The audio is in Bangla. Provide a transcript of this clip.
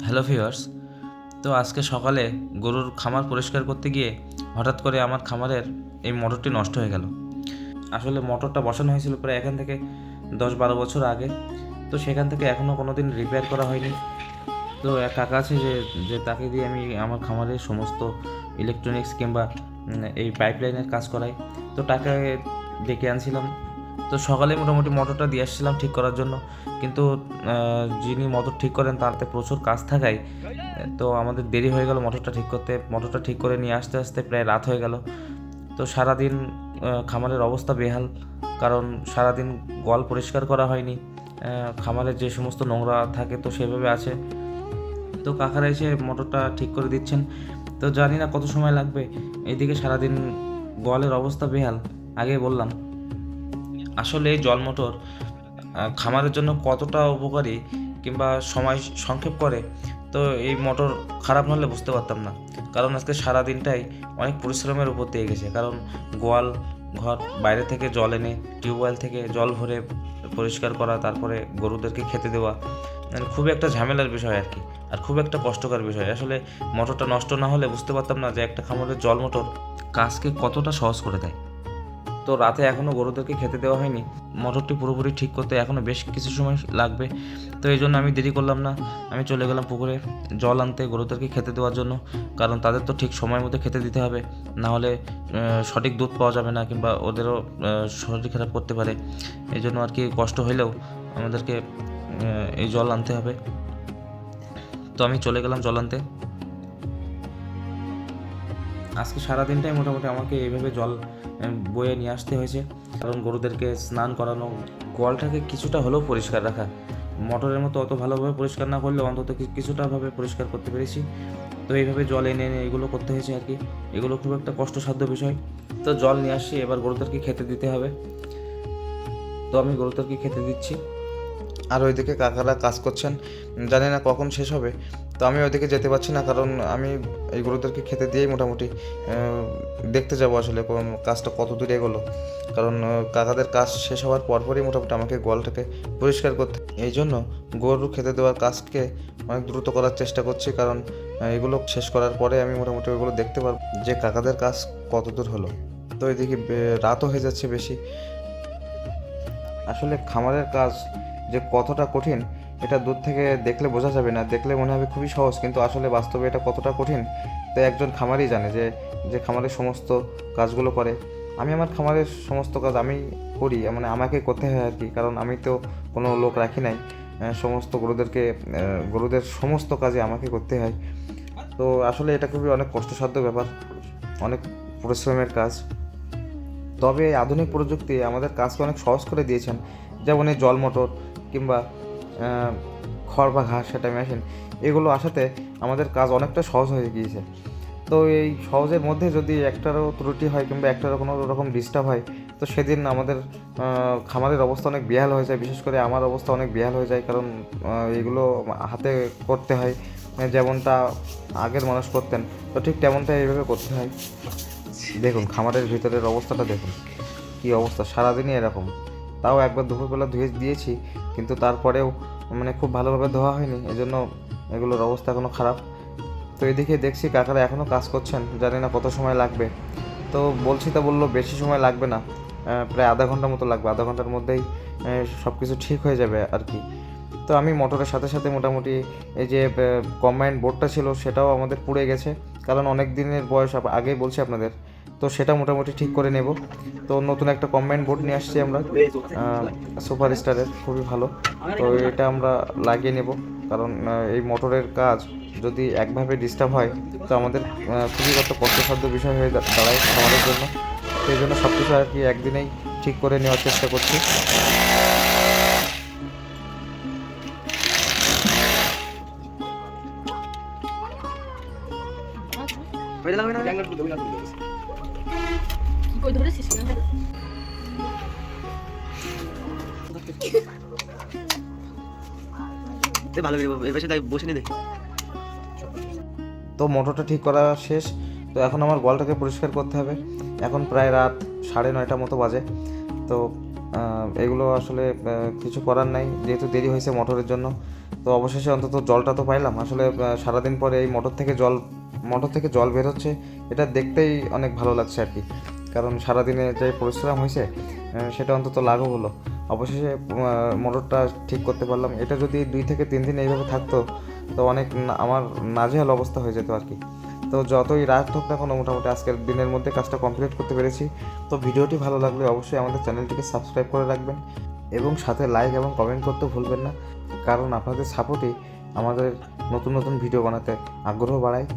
Hello viewers. তো আজকে সকালে গরুর খামার পরিষ্কার করতে গিয়ে হঠাৎ করে আমার খামারের এই মোটরটি নষ্ট হয়ে গেল। আসলে মোটরটা বসানো হয়েছিল প্রায় এখান থেকে 10-12 বছর আগে। তো সেখান থেকে এখনও কোনো দিন রিপেয়ার করা হয়নি। তো এক কাকা আছে যে যে তাকে দিয়ে আমি আমার খামারের সমস্ত ইলেকট্রনিক্স কিংবা এই পাইপলাইনের কাজ করাই। তো টাকা ডেকে আনছিলাম। তো সকালে মোটামুটি মোটরটা দিয়ে আসছিলাম ঠিক করার জন্য, কিন্তু যিনি মোটর ঠিক করেন তাতে প্রচুর কাজ থাকায় তো আমাদের দেরি হয়ে গেল মোটরটা ঠিক করতে। মোটরটা ঠিক করে নিয়ে আসতে আসতে প্রায় রাত হয়ে গেল। তো সারাদিন খামারের অবস্থা বেহাল, কারণ সারাদিন গোয়াল পরিষ্কার করা হয়নি। খামারে যে সমস্ত নোংরা থাকে তো সেভাবে আছে। তো কাকারা এসে মোটরটা ঠিক করে দিচ্ছেন। তো জানি না কত সময় লাগবে। এইদিকে সারাদিন গোয়ালের অবস্থা বেহাল। আগে বললাম, আসলে এই জল মোটর খামারের জন্য কতটা উপকারী কিংবা সময় সংক্ষেপ করে, তো এই মোটর খারাপ না হলে বুঝতে পারতাম না। কারণ আজকে সারাদিনটাই অনেক পরিশ্রমের উপর দিয়ে গেছে। কারণ গোয়াল ঘর বাইরে থেকে জল এনে টিউবওয়েল থেকে জল ভরে পরিষ্কার করা, তারপরে গরুদেরকে খেতে দেওয়া, মানে খুবই একটা ঝামেলার বিষয় আর কি। আর খুব একটা কষ্টকর বিষয়। আসলে মোটরটা নষ্ট না হলে বুঝতে পারতাম না যে একটা খামারের জল মোটর কাজকে কতটা সহজ করে দেয়। তো রাতে এখনও গরুদেরকে খেতে দেওয়া হয়নি। মোটরটি পুরোপুরি ঠিক করতে এখনও বেশ কিছু সময় লাগবে। তো এই জন্য আমি দেরি করলাম না, আমি চলে গেলাম পুকুরে জল আনতে গরুদেরকে খেতে দেওয়ার জন্য। কারণ তাদের তো ঠিক সময় মতো খেতে দিতে হবে, না হলে সঠিক দুধ পাওয়া যাবে না কিংবা ওদেরও শরীর খারাপ করতে পারে। এই জন্য আর কি কষ্ট হলেও আমাদেরকে এই জল আনতে হবে। তো আমি চলে গেলাম জল আনতে। আজকে সারাদিনটাই মোটামুটি আমাকে এইভাবে জল বয়ে নিয়ে আসতে হয়েছে, কারণ গরুদেরকে স্নান করানো, গোয়ালটাকে কিছুটা হলেও পরিষ্কার রাখা। মোটরের মতো অত ভালোভাবে পরিষ্কার না করলেও অন্তত কিছুটাভাবে পরিষ্কার করতে পেরেছি। তো এইভাবে জল এনে এনে এগুলো করতে হয়েছে আর কি। এগুলো খুব একটা কষ্টসাধ্য বিষয়। তো জল নিয়ে আসছি, এবার গরুদেরকে খেতে দিতে হবে। তো আমি গরুদেরকে খেতে দিচ্ছি, আর ওইদিকে কাকারা কাজ করছেন, জানি না কখন শেষ হবে। তো আমি ওইদিকে যেতে পারছি না, কারণ আমি এই গরুদেরকে খেতে দিয়েই মোটামুটি দেখতে যাবো আসলে কোন কাজটা কত দূর এগোলো। কারণ কাকাদের কাজ শেষ হওয়ার পরপরই মোটামুটি আমাকে গোয়ালটাকে পরিষ্কার করতে, এই জন্য গরু খেতে দেওয়ার কাজকে অনেক দ্রুত করার চেষ্টা করছি। কারণ এগুলো শেষ করার পরে আমি মোটামুটি ওইগুলো দেখতে পারবো যে কাকাদের কাজ কত দূর হলো। তো এদিকে রাতও হয়ে যাচ্ছে বেশি। আসলে খামারের কাজ যে কতটা কঠিন এটা দূর থেকে দেখলে বোঝা যাবে না, দেখলে মনে হবে খুবই সহজ, কিন্তু আসলে বাস্তবে এটা কতটা কঠিন তো একজন খামারই জানে, যে যে খামারের সমস্ত কাজগুলো করে। আমি আমার খামারের সমস্ত কাজ আমি করি, মানে আমাকে করতে হয় আর কি, কারণ আমি তো কোনো লোক রাখি নাই। সমস্ত গরুদের সমস্ত কাজে আমাকে করতে হয়। তো আসলে এটা খুবই অনেক কষ্টসাধ্য ব্যাপার, অনেক পরিশ্রমের কাজ। তবে আধুনিক প্রযুক্তি আমাদের কাজকে অনেক সহজ করে দিয়েছেন, যেমন এই জল মোটর কিংবা খড় বা ঘাস সেটা মেশিন, এগুলো আসাতে আমাদের কাজ অনেকটা সহজ হয়ে গিয়েছে। তো এই সহজের মধ্যে যদি একটারও ত্রুটি হয় কিংবা একটারও কোনো রকম ডিস্টার্ব হয়, তো সেদিন আমাদের খামারের অবস্থা অনেক বেহাল হয়ে যায়। বিশেষ করে আমার অবস্থা অনেক বেহাল হয়ে যায়, কারণ এগুলো হাতে করতে হয়, যেমনটা আগের মানুষ করতেন তো ঠিক তেমনটাই এইভাবে করতে হয়। দেখুন খামারের ভিতরের অবস্থাটা দেখুন, কী অবস্থা, সারাদিনই এরকম। তাও একবার দুপুরবেলা ধুয়ে দিয়েছি, কিন্তু তারপরেও মানে খুব ভালোভাবে ধোয়া হয়নি, এজন্য এগুলোর অবস্থা এখনও খারাপ। তো এদিকে দেখছি কাকারা এখনও কাজ করছেন, জানি না কত সময় লাগবে। তো বলছি, তা বললো বেশি সময় লাগবে না, প্রায় আধা ঘন্টার মতো লাগবে, আধা ঘন্টার মধ্যেই সব কিছু ঠিক হয়ে যাবে আর কি। তো আমি মোটরের সাথে সাথে মোটামুটি এই যে কম্বাইন্ড বোর্ডটা ছিল সেটাও আমাদের পুড়ে গেছে, কারণ অনেক দিনের বয়স আগেই বলছি আপনাদের। তো সেটা মোটামুটি ঠিক করে নেব। তো নতুন একটা কম্বাইন্ড বোর্ড নিয়ে আসছি আমরা, সুপার স্টারের, খুবই ভালো। তো এটা আমরা লাগিয়ে নেব, কারণ এই মোটরের কাজ যদি একভাবে ডিস্টার্ব হয় তো আমাদের খুবই একটা কষ্টসাধ্য বিষয় হয়ে দাঁড়ায় আমাদের জন্য। তো এই জন্য সব কিছু আর কি একদিনেই ঠিক করে নেওয়ার চেষ্টা করছি। কি কই ধরেছিস না? ভালো এর পাশে বসে নি দেখি। তো মোটরটা ঠিক করা শেষ। তো এখন আমার গোয়ালটাকে পরিষ্কার করতে হবে। এখন প্রায় রাত 9:30 মতো বাজে। তো এগুলো আসলে কিছু করার নাই, যেহেতু দেরি হয়েছে মোটরের জন্য। তো তো অবশেষে অন্তত জলটা তো পাইলাম। আসলে সারাদিন পরে এই মোটর থেকে জল বের হচ্ছে, এটা দেখতেই অনেক ভালো লাগছে আর কি। কারণ সারাদিনে যে পরিশ্রম হয়েছে সেটা অন্তত লাঘব হলো। অবশেষে মোটরটা ঠিক করতে পারলাম। এটা যদি 2 থেকে 3 দিন এইভাবে থাকতো তো অনেক আমার নাজেহাল অবস্থা হয়ে যেত আর কি। তো যতই রাত হোক না কোনো, মোটামুটি আজকের দিনের মধ্যে কাজটা কমপ্লিট করতে পেরেছি। তো ভিডিওটি ভালো লাগলে অবশ্যই আমাদের চ্যানেলটিকে সাবস্ক্রাইব করে রাখবেন এবং সাথে লাইক এবং কমেন্ট করতে ভুলবেন না, কারণ আপনাদের সাপোর্টই আমাদের নতুন নতুন ভিডিও বানাতে আগ্রহ বাড়ায়।